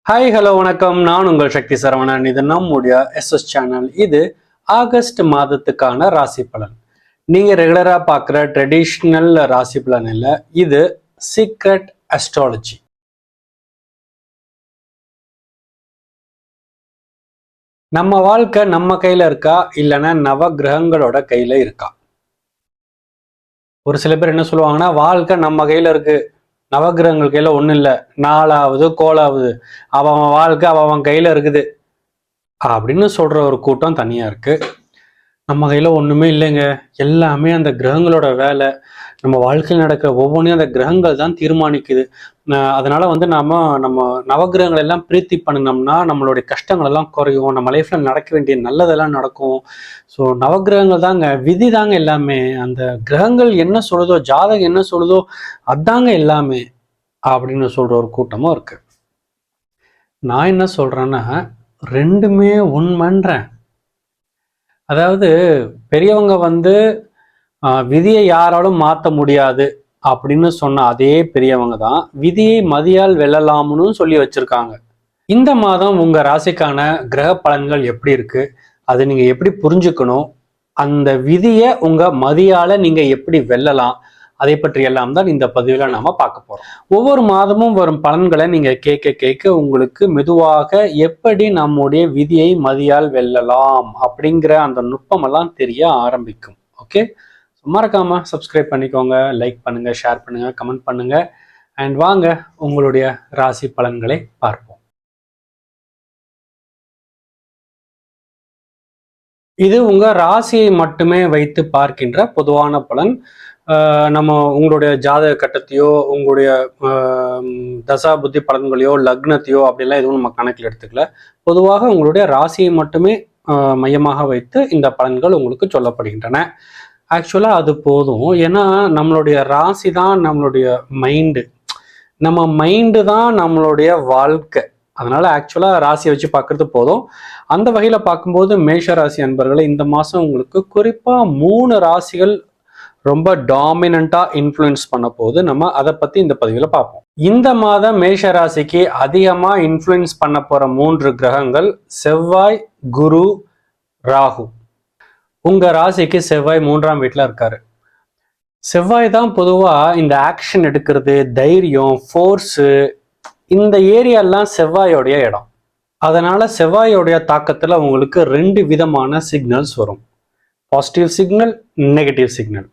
Hi hello வணக்கம். நான் உங்கள் சக்தி சரவணன். இது நம்முடைய எஸ்எஸ் சேனல். இது ஆகஸ்ட் மாதத்துக்கான ராசி பலன். நீங்க ரெகுலரா பார்க்குற ட்ரெடிஷ்னல் ராசி பலன் இல்லை, இது சீக்ரெட் அஸ்ட்ராலஜி. நம்ம வாழ்க்கை நம்ம கையில இருக்கா இல்லைன்னா நவ கிரகங்களோட கையில இருக்கா? ஒரு சில பேர் என்ன சொல்லுவாங்கன்னா, வாழ்க்கை நம்ம கையில இருக்கு, நவகிரகங்கள் கையில ஒன்றும் இல்லை, நாலாவது கோலாவது, அவன் வாழ்க்கை அவன் கையில இருக்குது அப்படின்னு சொல்ற ஒரு கூட்டம் தனியா இருக்கு. நம்ம கையில ஒண்ணுமே இல்லைங்க, எல்லாமே அந்த கிரகங்களோட வேலை. நம்ம வாழ்க்கையில் நடக்கிற ஒவ்வொன்றையும் அந்த கிரகங்கள் தான் தீர்மானிக்குது. அதனால நம்ம நவகிரகங்கள் எல்லாம் பிரீத்தி பண்ணினோம்னா நம்மளுடைய கஷ்டங்கள் எல்லாம் குறையும், நம்ம லைஃப்ல நடக்க வேண்டிய நல்லதெல்லாம் நடக்கும். ஸோ நவகிரகங்கள் தாங்க, விதி தாங்க எல்லாமே. அந்த கிரகங்கள் என்ன சொல்லுதோ, ஜாதகம் என்ன சொல்லுதோ அதாங்க எல்லாமே அப்படின்னு சொல்ற ஒரு கூட்டமும் இருக்கு. நான் என்ன சொல்றேன்னா, ரெண்டுமே உண்மைன்றேன். அதாவது பெரியவங்க விதியை யாராலும் மாற்ற முடியாது அப்படின்னு சொன்ன அதே பெரியவங்க தான் விதியை மதியால் வெல்லலாம்னு சொல்லி வச்சிருக்காங்க. இந்த மாதம் உங்க ராசிக்கான கிரக பலன்கள் எப்படி இருக்கு, அதை நீங்க எப்படி புரிஞ்சுக்கணும், அந்த விதியை உங்க மதியால நீங்க எப்படி வெல்லலாம், அதை பற்றி எல்லாம் தான் இந்த பதிவில் நாம பார்க்க போறோம். ஒவ்வொரு மாதமும் வரும் பலன்களை நீங்க கேட்க கேட்க உங்களுக்கு மெதுவாக எப்படி நம்முடைய விதியை மதியால் வெல்லலாம் அப்படிங்கிற அந்த நுட்பமெல்லாம் தெரிய ஆரம்பிக்கும். ஓகே, மறக்காம சப்ஸ்கிரைப் பண்ணிக்கோங்க, லைக் பண்ணுங்க, ஷேர் பண்ணுங்க, கமெண்ட் பண்ணுங்க. அண்ட் வாங்க உங்களுடைய ராசி பலன்களை பார்ப்போம். இது உங்க ராசியை மட்டுமே வைத்து பார்க்கின்ற பொதுவான பலன். நம்ம உங்களுடைய ஜாதக கட்டத்தையோ உங்களுடைய தசா புத்தி பலன்களையோ லக்னத்தையோ அப்படிலாம் எதுவும் நம்ம கணக்கில் எடுத்துக்கல. பொதுவாக உங்களுடைய ராசியை மட்டுமே மையமாக வைத்து இந்த பலன்கள் உங்களுக்கு சொல்லப்படுகின்றன. ஆக்சுவலாக அது போதும். ஏன்னா நம்மளுடைய ராசி தான் நம்மளுடைய மைண்டு, நம்ம மைண்டு தான் நம்மளுடைய வாழ்க்கை. அதனால ஆக்சுவலாக ராசியை வச்சு பார்க்கறது போதும். அந்த வகையில் பார்க்கும்போது மேஷ ராசி அன்பர்களை இந்த மாதம் உங்களுக்கு குறிப்பாக 3 ராசிகள் ரொம்ப டாமினண்டா இன்ஃப்ளூயன்ஸ் பண்ண போது நம்ம அதை பத்தி இந்த பதிவில் பார்ப்போம். இந்த மாதம் மேஷ ராசிக்கு அதிகமா இன்ஃப்ளூயன்ஸ் பண்ண போற 3 கிரகங்கள் செவ்வாய், குரு, ராகு. உங்க ராசிக்கு செவ்வாய் 3ஆம் வீட்டுல இருக்காரு. செவ்வாய் தான் பொதுவா இந்த ஆக்ஷன் எடுக்கிறது, தைரியம், ஃபோர்ஸு, இந்த ஏரியாலாம் செவ்வாயோடைய இடம். அதனால செவ்வாயோடைய தாக்கத்துல உங்களுக்கு 2 விதமான சிக்னல்ஸ் வரும். Positive signal, negative signal.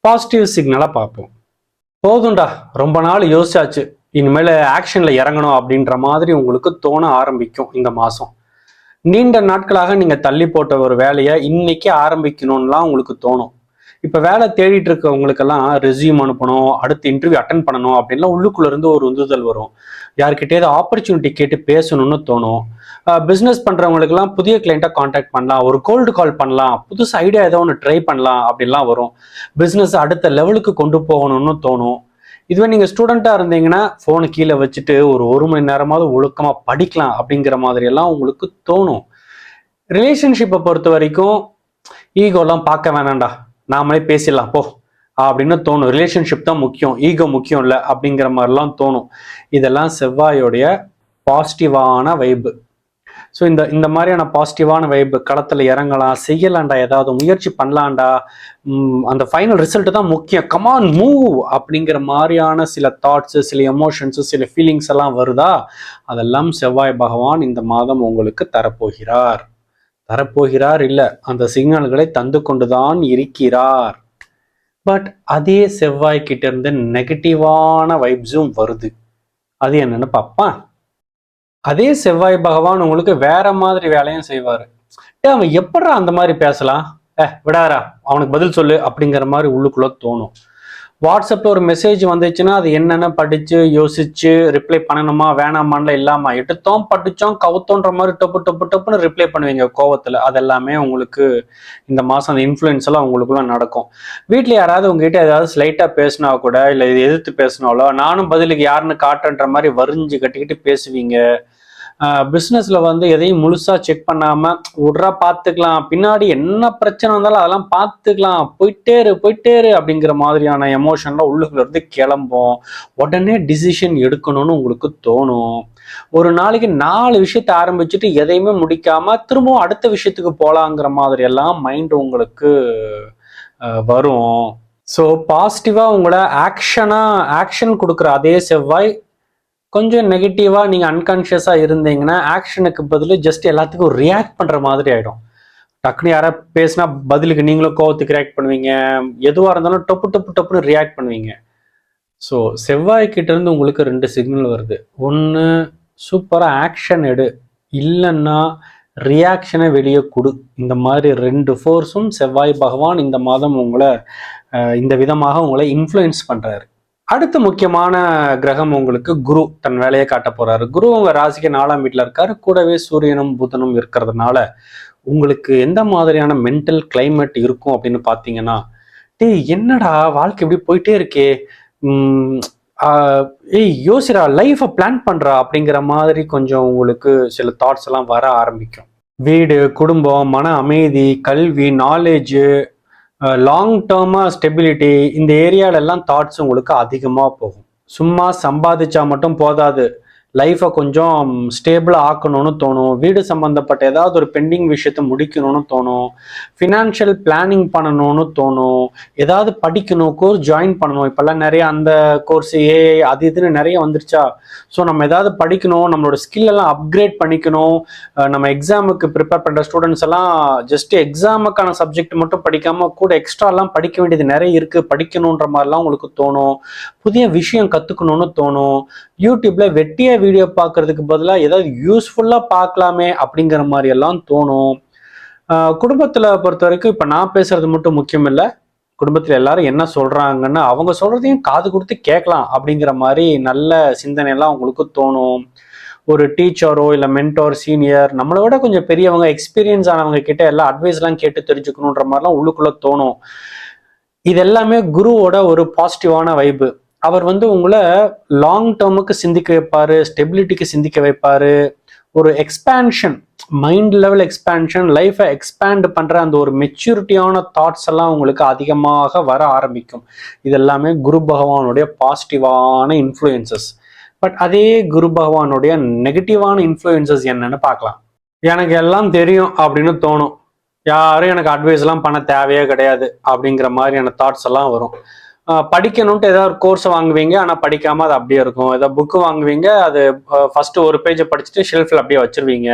Positive சிக்னலாக பார்ப்போம். போதும்டா, ரொம்ப நாள் யோசிச்சாச்சு, இனிமேல் ஆக்ஷனில் இறங்கணும் அப்படின்ற மாதிரி உங்களுக்கு தோண ஆரம்பிக்கும். இந்த மாதம் நீண்ட நாட்களாக நீங்கள் தள்ளி போட்ட ஒரு வேலையை இன்னைக்கு ஆரம்பிக்கணும்லாம் உங்களுக்கு தோணும். இப்போ வேலை தேடிட்டு இருக்கவங்களுக்கெல்லாம் ரெஸ்யூம் அனுப்பணும், அடுத்து இன்டர்வியூ அட்டன் பண்ணணும் அப்படின்லாம் உள்ளுக்குள்ள இருந்து ஒரு உந்துதல் வரும். யார்கிட்டயாவது ஆப்பர்ச்சுனிட்டி கேட்டு பேசணும்னு தோணும். பிஸ்னஸ் பண்ணுறவங்களுக்குலாம் புதிய கிளைண்ட்டை காண்டாக்ட் பண்ணலாம், ஒரு கோல்டு கால் பண்ணலாம், புதுசு ஐடியா ஏதோ ஒன்று ட்ரை பண்ணலாம் அப்படின்லாம் வரும். பிஸ்னஸ் அடுத்த லெவலுக்கு கொண்டு போகணும்னு தோணும். இதுவே நீங்கள் ஸ்டூடெண்ட்டாக இருந்தீங்கன்னா ஃபோனு கீழே வச்சுட்டு ஒரு மணி நேரமாவது ஒழுக்கமாக படிக்கலாம் அப்படிங்கிற மாதிரியெல்லாம் உங்களுக்கு தோணும். ரிலேஷன்ஷிப்பை பொறுத்த வரைக்கும் ஈகோலாம் பார்க்க வேணாண்டா, நாமளே பேசிடலாம் போ அப்படின்னு தோணும். ரிலேஷன்ஷிப் தான் முக்கியம், ஈகோ முக்கியம் இல்லை அப்படிங்கிற மாதிரிலாம் தோணும். இதெல்லாம் செவ்வாயோடைய பாசிட்டிவான வைப்பு. ஸோ இந்த மாதிரியான பாசிட்டிவான வைப்பு, களத்தில் இறங்கலாம், செய்யலாண்டா, ஏதாவது முயற்சி பண்ணலாண்டா, அந்த ஃபைனல் ரிசல்ட் தான் முக்கியம், கமான் மூவ் அப்படிங்கிற மாதிரியான சில தாட்ஸு, சில எமோஷன்ஸு, சில ஃபீலிங்ஸ் எல்லாம் வருதா, அதெல்லாம் செவ்வாய் பகவான் இந்த மாதம் உங்களுக்கு தரப்போகிறார் இல்லை, அந்த சிக்னல்களை தந்து கொண்டுதான் இருக்கிறார். பட் அதே செவ்வாய் கிட்ட இருந்து நெகட்டிவான வைப்ஸும் வருது. அது என்னன்னு பார்ப்பான். அதே செவ்வாய் பகவான் உங்களுக்கு வேற மாதிரி வேலையும் செய்வாரு. அவன் எப்படா அந்த மாதிரி பேசலாம், விடாரா, அவனுக்கு பதில் சொல்லு அப்படிங்கிற மாதிரி உள்ளுக்குள்ள தோணும். வாட்ஸ்அப்ல ஒரு மெசேஜ் வந்துச்சுன்னா அது என்னென்ன படிச்சு யோசிச்சு ரிப்ளை பண்ணணுமா வேணாமான்ல இல்லாம எடுத்தோம் படிச்சோம் கவுத்தோன்ற மாதிரி டப்புன்னு ரிப்ளை பண்ணுவீங்க கோவத்துல. அதெல்லாமே உங்களுக்கு இந்த மாசம் அந்த இன்ஃப்ளூயன்ஸ் எல்லாம் உங்களுக்குள்ள நடக்கும். வீட்டுல யாராவது உங்ககிட்ட ஏதாவது ஸ்லைட்டா பேசினா கூட இல்லை இது எதிர்த்து பேசினாலோ நானும் பதிலுக்கு யாருன்னு காட்டுன்ற மாதிரி வரிஞ்சு கட்டிக்கிட்டு பேசுவீங்க. பிஸ்னஸ்ல வந்து எதையும் முழுசா செக் பண்ணாம விட்றா பார்த்துக்கலாம், பின்னாடி என்ன பிரச்சனை வந்தாலும் அதெல்லாம் பார்த்துக்கலாம், போயிட்டே இரு அப்படிங்கிற மாதிரியான எமோஷன்லாம் உள்ளுக்குள்ள இருந்து கிளம்பும். உடனே டிசிஷன் எடுக்கணும்னு உங்களுக்கு தோணும். ஒரு நாளைக்கு 4 விஷயத்த ஆரம்பிச்சுட்டு எதையுமே முடிக்காம திரும்பவும் அடுத்த விஷயத்துக்கு போலாங்கிற மாதிரி எல்லாம் மைண்ட் உங்களுக்கு வரும். ஸோ பாசிட்டிவா உங்களை ஆக்ஷன் கொடுக்குற அதே செவ்வாய் கொஞ்சம் நெகட்டிவா நீங்க அன்கான்ஷியஸா இருந்தீங்கன்னா ஆக்ஷனுக்கு பதில் ஜஸ்ட் எல்லாத்துக்கும் ரியாக்ட் பண்ற மாதிரி ஆயிடும். டக்குனு யாரா பேசினா பதிலுக்கு நீங்களும் கோவத்துக்கு ரியாக்ட் பண்ணுவீங்க, எதுவா இருந்தாலும் டப்புன்னு ரியாக்ட் பண்ணுவீங்க. ஸோ செவ்வாய் கிட்ட இருந்து உங்களுக்கு 2 சிக்னல் வருது. ஒன்று, சூப்பரா ஆக்ஷன் எடு, இல்லைன்னா ரியாக்ஷனை வெளியே கொடு. இந்த மாதிரி 2 ஃபோர்ஸும் செவ்வாய் பகவான் இந்த மாதம் உங்களை இந்த விதமாக உங்களை இன்ஃப்ளூயன்ஸ் பண்றாரு. அடுத்த முக்கியமான கிரகம் உங்களுக்கு குரு தன் வேலையை காட்ட போறாரு. குரு உங்க ராசிக்கு 4ஆம் வீட்டுல இருக்காரு, கூடவே சூரியனும் புதனும் இருக்கிறதுனால உங்களுக்கு எந்த மாதிரியான மென்டல் கிளைமேட் இருக்கும் அப்படின்னு பாத்தீங்கன்னா, டேய் என்னடா வாழ்க்கை இப்படி போயிட்டே இருக்கே, ஏய் யோசிடா, லைஃபை பிளான் பண்றா அப்படிங்கிற மாதிரி கொஞ்சம் உங்களுக்கு சில தாட்ஸ் எல்லாம் வர ஆரம்பிக்கும். வீடு, குடும்பம், மன அமைதி, கல்வி, நாலேஜ், லாங் டேர்மாக ஸ்டெபிலிட்டி, இந்த ஏரியாலெல்லாம் தாட்ஸ் உங்களுக்கு அதிகமாக போகும். சும்மா சம்பாதிச்சா மட்டும் போதாது, லைஃப்பை கொஞ்சம் ஸ்டேபிளாக ஆக்கணும்னு தோணும். வீடு சம்மந்தப்பட்ட ஏதாவது ஒரு பெண்டிங் விஷயத்த முடிக்கணும்னு தோணும். ஃபினான்ஷியல் பிளானிங் பண்ணணும்னு தோணும். ஏதாவது படிக்கணும், கோர்ஸ் ஜாயின் பண்ணணும். இப்போல்லாம் நிறைய அந்த கோர்ஸ் ஏஐ அது இதுன்னு நிறைய வந்துருச்சா. ஸோ நம்ம ஏதாவது படிக்கணும், நம்மளோட ஸ்கில் எல்லாம் அப்கிரேட் பண்ணிக்கணும். நம்ம எக்ஸாமுக்கு ப்ரிப்பேர் பண்ணுற ஸ்டூடெண்ட்ஸ் எல்லாம் ஜஸ்ட் எக்ஸாமுக்கான சப்ஜெக்ட் மட்டும் படிக்காமல் கூட எக்ஸ்ட்ராலாம் படிக்க வேண்டியது நிறைய இருக்குது, படிக்கணுன்ற மாதிரிலாம் உங்களுக்கு தோணும். புதிய விஷயம் கற்றுக்கணும்னு தோணும். யூடியூப்ல வெட்டிய வீடியோ பார்க்கறதுக்கு பதிலாக ஏதாவது யூஸ்ஃபுல்லாக பார்க்கலாமே அப்படிங்கிற மாதிரி எல்லாம் தோணும். குடும்பத்தில் பொறுத்த வரைக்கும் இப்போ நான் பேசுறது மட்டும் முக்கியம் இல்லை, குடும்பத்தில் எல்லாரும் என்ன சொல்றாங்கன்னு அவங்க சொல்றதையும் காது கொடுத்து கேட்கலாம் அப்படிங்கிற மாதிரி நல்ல சிந்தனையெல்லாம் உங்களுக்கு தோணும். ஒரு டீச்சரோ இல்லை மென்டோர், சீனியர், நம்மளை விட கொஞ்சம் பெரியவங்க, எக்ஸ்பீரியன்ஸ் ஆனவங்க கிட்ட எல்லா அட்வைஸ்லாம் கேட்டு தெரிஞ்சுக்கணுன்ற மாதிரிலாம் உள்ளுக்குள்ள தோணும். இது எல்லாமே குருவோட ஒரு பாசிட்டிவான வைப்பு. அவர் வந்து உங்களை லாங் டேர்முக்கு சிந்திக்க வைப்பாரு, ஸ்டெபிலிட்டிக்கு சிந்திக்க வைப்பாரு. ஒரு எக்ஸ்பேன்ஷன், மைண்ட் லெவல் எக்ஸ்பேன்ஷன், லைஃபை எக்ஸ்பேண்ட் பண்ற அந்த ஒரு மெச்சூரிட்டியான தாட்ஸ் எல்லாம் உங்களுக்கு அதிகமாக வர ஆரம்பிக்கும். இது எல்லாமே குரு பகவானுடைய பாசிட்டிவான இன்ஃப்ளூயன்சஸ். பட் அதே குரு பகவானுடைய நெகட்டிவான இன்ஃப்ளூயன்சஸ் என்னன்னு பார்க்கலாம். எனக்கு எல்லாம் தெரியும் அப்படின்னு தோணும், யாரும் எனக்கு அட்வைஸ் எல்லாம் பண்ண தேவையே கிடையாது அப்படிங்கிற மாதிரியான தாட்ஸ் எல்லாம் வரும். படிக்கணும்ட்டு ஏதாவது ஒரு கோர்ஸை வாங்குவீங்க, ஆனால் படிக்காம அது அப்படியே இருக்கும். ஏதாவது புக்கு வாங்குவீங்க, அது ஃபர்ஸ்ட் ஒரு பேஜை படிச்சுட்டு ஷெல்ஃபில் அப்படியே வச்சிருவீங்க.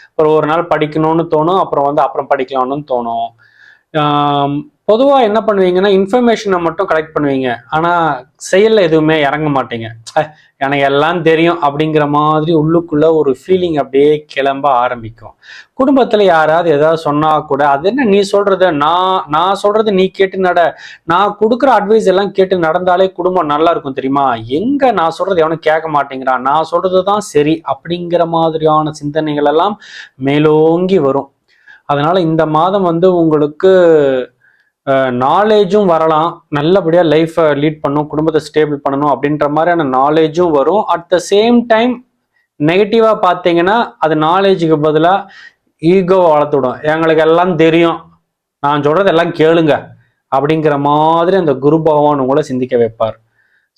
அப்புறம் ஒரு நாள் படிக்கணும்னு தோணும், அப்புறம் படிக்கலாம்னு தோணும். பொதுவாக என்ன பண்ணுவீங்கன்னா இன்ஃபர்மேஷனை மட்டும் கலெக்ட் பண்ணுவீங்க, ஆனால் செயலில் எதுவுமே இறங்க மாட்டீங்க. எனக்கு எல்லாம் தெரியும் அப்படிங்கிற மாதிரி உள்ளுக்குள்ள ஒரு ஃபீலிங் அப்படியே கிளம்ப ஆரம்பிக்கும். குடும்பத்தில் யாராவது ஏதாவது சொன்னா கூட அது என்ன நீ சொல்றது, நான் சொல்றது நீ கேட்டு நட, நான் கொடுக்குற அட்வைஸ் எல்லாம் கேட்டு நடந்தாலே குடும்பம் நல்லா இருக்கும் தெரியுமா, எங்க நான் சொல்றது எவனும் கேட்க மாட்டேங்கிறான், நான் சொல்றது தான் சரி அப்படிங்கிற மாதிரியான சிந்தனைகள் எல்லாம் மேலோங்கி வரும். அதனால இந்த மாதம் வந்து உங்களுக்கு நாலேஜும் வரலாம், நல்லபடியாக லைஃப்பை லீட் பண்ணணும், குடும்பத்தை ஸ்டேபிள் பண்ணணும் அப்படின்ற மாதிரியான நாலேஜும் வரும். அட் த சேம் டைம் நெகட்டிவாக பார்த்தீங்கன்னா அது நாலேஜுக்கு பதிலாக ஈகோவை வளர்த்துவிடும். எங்களுக்கு எல்லாம் தெரியும், நான் சொல்றது எல்லாம் கேளுங்க அப்படிங்கிற மாதிரி அந்த குரு பகவான் உங்களை சிந்திக்க வைப்பார்.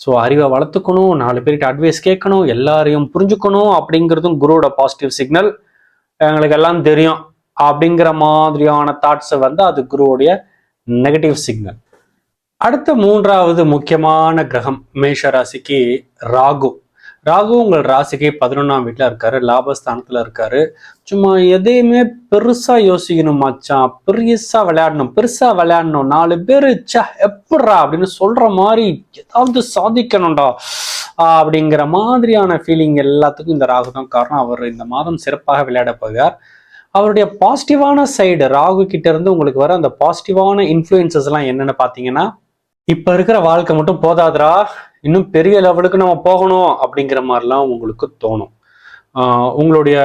ஸோ அறிவை வளர்த்துக்கணும், 4 பேர்கிட்ட அட்வைஸ் கேட்கணும், எல்லாரையும் புரிஞ்சுக்கணும் அப்படிங்கிறதும் குருவோட பாசிட்டிவ் சிக்னல். எங்களுக்கு எல்லாம் தெரியும் அப்படிங்கிற மாதிரியான தாட்ஸை வந்து அது குருவுடைய நெகட்டிவ் சிக்னல். அடுத்த 3வது முக்கியமான கிரகம் மேஷ ராசிக்கு ராகு. ராகு உங்கள் ராசிக்கு 11ஆம் வீட்டுல இருக்காரு, லாபஸ்தானத்துல இருக்காரு. சும்மா எதையுமே பெருசா யோசிக்கணும் மச்சான், பெருசா விளையாடணும் 4 பேரு எப்படா அப்படின்னு சொல்ற மாதிரி ஏதாவது சாதிக்கணும்டா அப்படிங்கிற மாதிரியான ஃபீலிங் எல்லாத்துக்கும் இந்த ராகு தான் காரணம். அவர் இந்த மாதம் சிறப்பாக விளையாட போகிறார். அவருடைய பாசிட்டிவான சைடு ராகு கிட்ட இருந்து உங்களுக்கு வர அந்த பாசிட்டிவான இன்ஃப்ளூயன்சஸ் எல்லாம் என்னன்னு பாத்தீங்கன்னா, இப்ப இருக்கிற வாழ்க்கை மட்டும் போதாதுரா, இன்னும் பெரிய லெவலுக்கு நம்ம போகணும் அப்படிங்கிற மாதிரிலாம் உங்களுக்கு தோணும். உங்களுடைய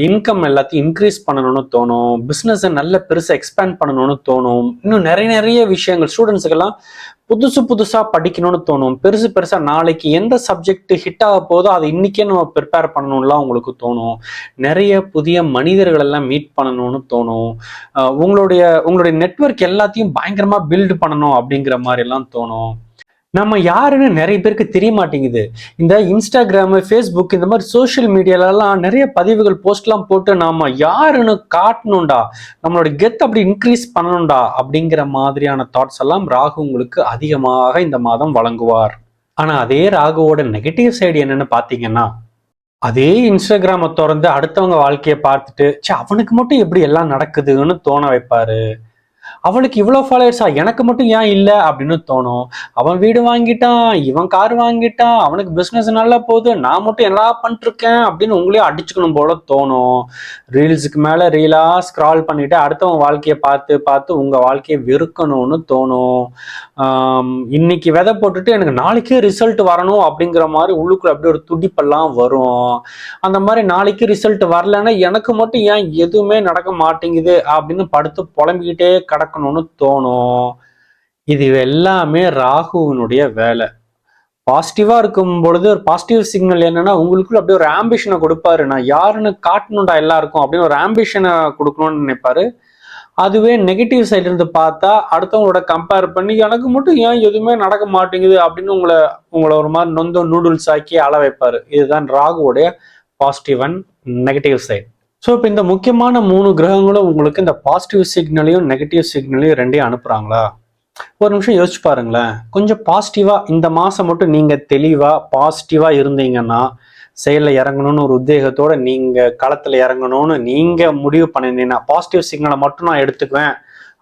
இன்கம் எல்லாத்தையும் இன்க்ரீஸ் பண்ணணும்னு தோணும், பிஸ்னஸை நல்ல பெருசாக எக்ஸ்பேண்ட் பண்ணணும்னு தோணும், இன்னும் நிறைய விஷயங்கள். ஸ்டூடெண்ட்ஸுக்கெல்லாம் புதுசு புதுசா படிக்கணும்னு தோணும். பெருசு பெருசா நாளைக்கு எந்த சப்ஜெக்ட் ஹிட் ஆக போதோ அதை இன்னைக்கே நம்ம ப்ரிப்பேர் பண்ணணும்லாம் உங்களுக்கு தோணும். நிறைய புதிய மனிதர்கள் எல்லாம் மீட் பண்ணணும்னு தோணும். உங்களுடைய நெட்வொர்க் எல்லாத்தையும் பயங்கரமா பில்டு பண்ணணும் அப்படிங்கிற மாதிரி எல்லாம் தோணும். நம்ம யாருன்னு நிறைய பேருக்கு தெரிய மாட்டேங்குது. இந்த இன்ஸ்டாகிராமு, ஃபேஸ்புக் இந்த மாதிரி சோஷியல் மீடியாலலாம் நிறைய பதிவுகள் போஸ்ட்லாம் போட்டு நாம யாருன்னு காட்டணும்டா, நம்மளோட கெத் அப்படி இன்க்ரீஸ் பண்ணணும்டா அப்படிங்கிற மாதிரியான தாட்ஸ் எல்லாம் ராகு உங்களுக்கு அதிகமாக இந்த மாதம் வழங்குவார். ஆனா அதே ராகுவோட நெகட்டிவ் சைடு என்னன்னு பாத்தீங்கன்னா, அதே இன்ஸ்டாகிராமை திறந்து அடுத்தவங்க வாழ்க்கையை பார்த்துட்டு அவனுக்கு மட்டும் எப்படி எல்லாம் நடக்குதுன்னு தோண வைப்பாரு. அவளுக்கு இவ்வளவு ஃபாலோவர்ஸா, எனக்கு மட்டும் ஏன் இல்லை அப்படின்னு தோணும். அவன் வீடு வாங்கிட்டான், இவன் கார் வாங்கிட்டான், அவனுக்கு பிசினஸ் நல்லா போகுது, நான் மட்டும் என்ன பண்ணிட்டு இருக்கேன் அப்படின்னு உங்களையும் அடிச்சுக்கணும் போல தோணும். ரீல்ஸுக்கு மேல ரீலா ஸ்க்ரால் பண்ணிட்டு அடுத்தவன் வாழ்க்கையை பார்த்து பார்த்து உங்க வாழ்க்கையை வெறுக்கணும்னு தோணும். இன்னைக்கு விதை போட்டுட்டு எனக்கு நாளைக்கே ரிசல்ட் வரணும் அப்படிங்கிற மாதிரி உள்ளுக்குள்ள அப்படி ஒரு துடிப்பெல்லாம் வரும். அந்த மாதிரி நாளைக்கு ரிசல்ட் வரலன்னா எனக்கு மட்டும் ஏன் எதுவுமே நடக்க மாட்டேங்குது அப்படின்னு படுத்து புலம்பிக்கிட்டே கடக்கணும்னு தோணும். இது எல்லாமே ராகுவினுடைய வேலை. பாசிட்டிவா இருக்கும் பொழுது ஒரு பாசிட்டிவ் சிக்னல் என்னன்னா, உங்களுக்குள்ள அப்படியே ஒரு ஆம்பிஷனை கொடுப்பாரு. நான் யாருன்னு காட்டணும்டா எல்லாருக்கும் அப்படின்னு ஒரு ஆம்பிஷனை கொடுக்கணும்னு நினைப்பாரு. அதுவே நெகட்டிவ் சைட்ல இருந்து பார்த்தா அடுத்தவங்களோட கம்பேர் பண்ணி எனக்கு மட்டும் ஏன் எதுவுமே நடக்க மாட்டேங்குது அப்படின்னு உங்களை ஒரு மாதிரி நொந்த நூடுல்ஸ் ஆக்கி அள வைப்பாரு. இதுதான் ராகுவோடைய positive and negative side. So இப்போ இந்த முக்கியமான 3 கிரகங்களும் உங்களுக்கு இந்த பாசிட்டிவ் சிக்னலையும் நெகட்டிவ் சிக்னலையும் ரெண்டையும் அனுப்புறாங்களா? ஒரு நிமிஷம் யோசிச்சு பாருங்களேன். கொஞ்சம் பாசிட்டிவா இந்த மாசம் மட்டும் நீங்க தெளிவா பாசிட்டிவா இருந்தீங்கன்னா, செயலில் இறங்கணும்னு ஒரு உத்வேகத்தோட நீங்க களத்துல இறங்கணும்னு நீங்க முடிவு பண்ணிருந்தீங்கன்னா, பாசிட்டிவ் சிக்னலை மட்டும் நான் எடுத்துக்குவேன்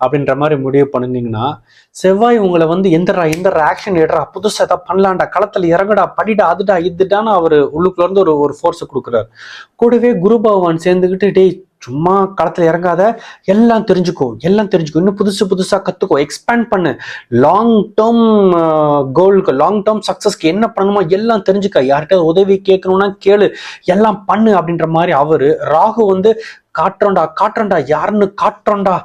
அப்படின்ற மாதிரி முடிவு பண்ணிருந்தீங்கன்னா, செவ்வாய் உங்களை வந்து எந்த ஆக்ஷன் எடுறா, புதுசா ஏதாவது பண்ணலாம்டா, களத்துல இறங்குடா, படிடா, அதுடா இதுடான்னு அவரு உள்ளுக்குள்ள இருந்து ஒரு ஃபோர்ஸை கொடுக்குறாரு. கூடவே குரு பகவான் சேர்ந்துக்கிட்டு, டேய் சும்மா களத்துல இறங்காத, எல்லாம் தெரிஞ்சுக்கோ, இன்னும் புதுசா கத்துக்கோ, எக்ஸ்பேண்ட் பண்ணு, லாங் டேர்ம் கோலுக்கு, லாங் டேர்ம் சக்சஸ்க்கு என்ன பண்ணணுமோ எல்லாம் தெரிஞ்சுக்க, யார்கிட்ட உதவி கேட்கணும்னா கேளு, எல்லாம் பண்ணு அப்படின்ற மாதிரி அவரு ராகு வந்து காட்டுறோண்டா யாருன்னு காட்டுறோண்டா,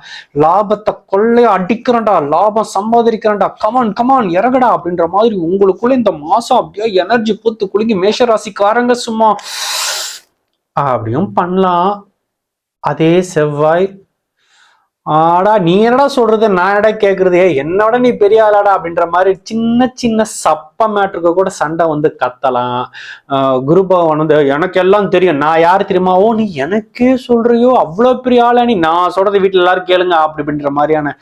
லாபத்தை கொள்ளைய அடிக்கிறோண்டா, லாபம் சம்பாதிக்கிறோண்டா, கமான் இறங்கடா அப்படின்ற மாதிரி உங்களுக்குள்ள இந்த மாசம் அப்படியே எனர்ஜி பூத்து குலுங்கி மேஷராசிக்காரங்க சும்மா அப்படியும் பண்ணலாம். அதே செவ்வாய், ஆடா நீ என்னடா சொல்றது, நான் என்னடா கேட்கறது, என்னோட நீ பெரிய ஆளாடா அப்படின்ற மாதிரி சின்ன சப்ப மேட்ருக்கு கூட சண்டை வந்து கத்தலாம். குரு பகவான் வந்து எனக்கு எல்லாம் தெரியும், நான் யாரு தெரியுமா, ஓ நீ எனக்கே சொல்றியோ, அவ்வளவு பெரிய ஆளா நீ, நான் சொல்றது வீட்டுல எல்லாரும் கேளுங்க அப்படின்ற மாதிரியான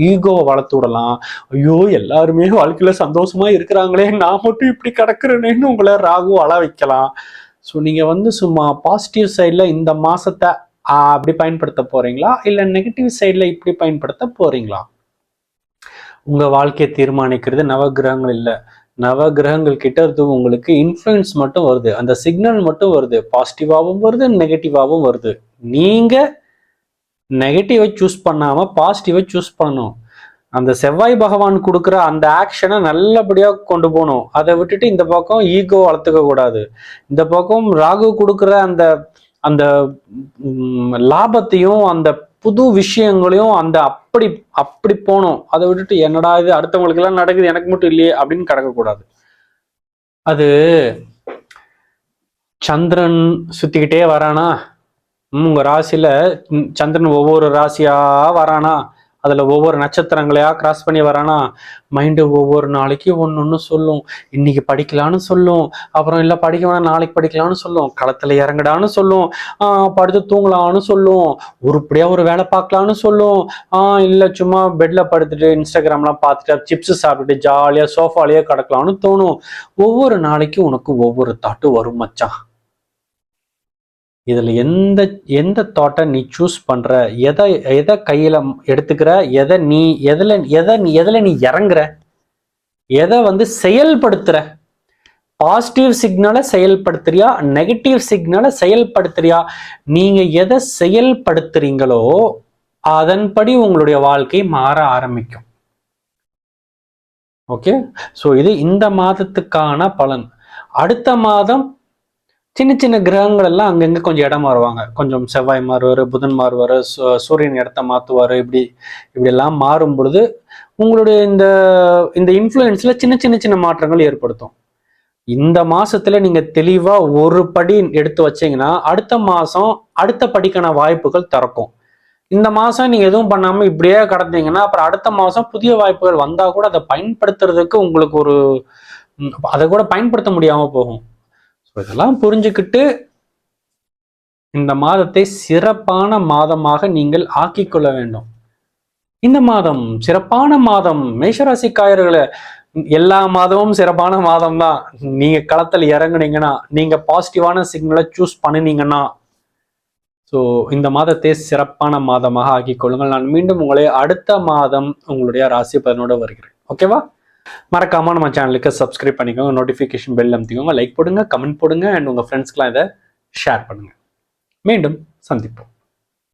ஈகோவை வளர்த்து விடலாம். ஐயோ எல்லாருமே வாழ்க்கையில சந்தோஷமா இருக்கிறாங்களே, நான் மட்டும் இப்படி கிடக்குறேன்னு உங்களை ராகு அழ வைக்கலாம். ஸோ நீங்க வந்து சும்மா பாசிட்டிவ் சைட்ல இந்த மாசத்தை அப்படி பயன்படுத்த போறீங்களா, இல்ல நெகட்டிவ் சைட்ல இப்படி பயன்படுத்த போறீங்களா? உங்க வாழ்க்கையை தீர்மானிக்கிறது நவகிரகங்கள் இல்ல. நவகிரகங்கள் கிட்ட இருந்து உங்களுக்கு இன்ஃப்ளூயன்ஸ் மட்டும் வருது, அந்த சிக்னல் மட்டும் வருது, பாசிட்டிவாகவும் வருது நெகட்டிவாகவும் வருது. நீங்க நெகட்டிவை சூஸ் பண்ணாம பாசிட்டிவை சூஸ் பண்ணணும். அந்த செவ்வாய் பகவான் கொடுக்குற அந்த ஆக்ஷனை நல்லபடியா கொண்டு போகணும். அதை விட்டுட்டு இந்த பக்கம் ஈகோ வளர்த்துக்க கூடாது. இந்த பக்கம் ராகு கொடுக்குற அந்த அந்த லாபத்தையும் அந்த புது விஷயங்களையும் அந்த அப்படி போகணும். அதை விட்டுட்டு என்னடா இது அடுத்தவங்களுக்கு எல்லாம் நடக்குது எனக்கு மட்டும் இல்லையே அப்படின்னு கிடக்கக்கூடாது. அது சந்திரன் சுத்திக்கிட்டே வரானா, உங்க ராசியில சந்திரன் ஒவ்வொரு ராசியா வரானா, அதுல ஒவ்வொரு நட்சத்திரங்களையா கிராஸ் பண்ணி வரானா, மைண்டு ஒவ்வொரு நாளைக்கு ஒன்னொன்னு சொல்லும். இன்னைக்கு படிக்கலான்னு சொல்லும், அப்புறம் இல்ல படிக்க வேணாம் நாளைக்கு படிக்கலாம்னு சொல்லும், களத்துல இறங்கடான்னு சொல்லும், படுத்து தூங்கலான்னு சொல்லும், உருப்படியா ஒரு வேலை பார்க்கலான்னு சொல்லும், இல்ல சும்மா பெட்ல படுத்துட்டு இன்ஸ்டாகிராம்லாம் பார்த்துட்டு சிப்ஸ் சாப்பிட்டுட்டு ஜாலியா சோஃபாலேயே கிடக்கலாம்னு தோணும். ஒவ்வொரு நாளைக்கும் உனக்கு ஒவ்வொரு தாட்டு வரும் மச்சான். இதுல எந்த தாட்டை நீ சூஸ் பண்ற, எதை கையில எடுத்துக்கிற, எதுல நீ இறங்குற, எதை வந்து செயல்படுத்துற, பாசிட்டிவ் சிக்னலை செயல்படுத்துறியா நெகட்டிவ் சிக்னலை செயல்படுத்துறியா, நீங்க எதை செயல்படுத்துறீங்களோ அதன்படி உங்களுடைய வாழ்க்கை மாற ஆரம்பிக்கும். ஓகே, ஸோ இது இந்த மாதத்துக்கான பலன். அடுத்த மாதம் சின்ன சின்ன கிரகங்கள் எல்லாம் அங்கங்க கொஞ்சம் இடம் மாறுவாங்க. கொஞ்சம் செவ்வாய் மாறுவார், புதன் மாறுவார், சூரியன் இடத்த மாற்றுவார். இப்படி எல்லாம் மாறும் பொழுது உங்களுடைய இந்த இந்த இன்ஃப்ளூயன்ஸ்ல சின்ன சின்ன சின்ன மாற்றங்கள் ஏற்படுத்தும். இந்த மாசத்துல நீங்க தெளிவா ஒரு படி எடுத்து வச்சீங்கன்னா அடுத்த மாசம் அடுத்த படிக்கான வாய்ப்புகள் திறக்கும். இந்த மாசம் நீங்க எதுவும் பண்ணாம இப்படியே கடந்தீங்கன்னா அப்புறம் அடுத்த மாசம் புதிய வாய்ப்புகள் வந்தா கூட அதை பயன்படுத்துறதுக்கு உங்களுக்கு ஒரு அதை கூட பயன்படுத்த முடியாம போகும். இதெல்லாம் புரிஞ்சுக்கிட்டு இந்த மாதத்தை சிறப்பான மாதமாக நீங்கள் ஆக்கிக்கொள்ள வேண்டும். இந்த மாதம் சிறப்பான மாதம். மேஷராசிக்காரர்களை எல்லா மாதமும் சிறப்பான மாதம் தான். நீங்க களத்துல இறங்குனீங்கன்னா, நீங்க பாசிட்டிவான சிக்னலை சூஸ் பண்ணினீங்கன்னா, ஸோ இந்த மாதத்தை சிறப்பான மாதமாக ஆக்கிக் கொள்ளுங்கள். நான் மீண்டும் உங்களை அடுத்த மாதம் உங்களுடைய ராசி பலனோட வருகிறேன். ஓகேவா? மறக்காம நம்ம சேனலுக்கு சப்ஸ்கிரைப் பண்ணிக்கோங்க, நோட்டிஃபிகேஷன் பெல் அமுத்திக்கோங்க, லைக் போடுங்க, கமெண்ட் போடுங்க, அண்ட் உங்க ஃப்ரெண்ட்ஸ்க்குலாம் இதை ஷேர் பண்ணுங்க. மீண்டும் சந்திப்போம்.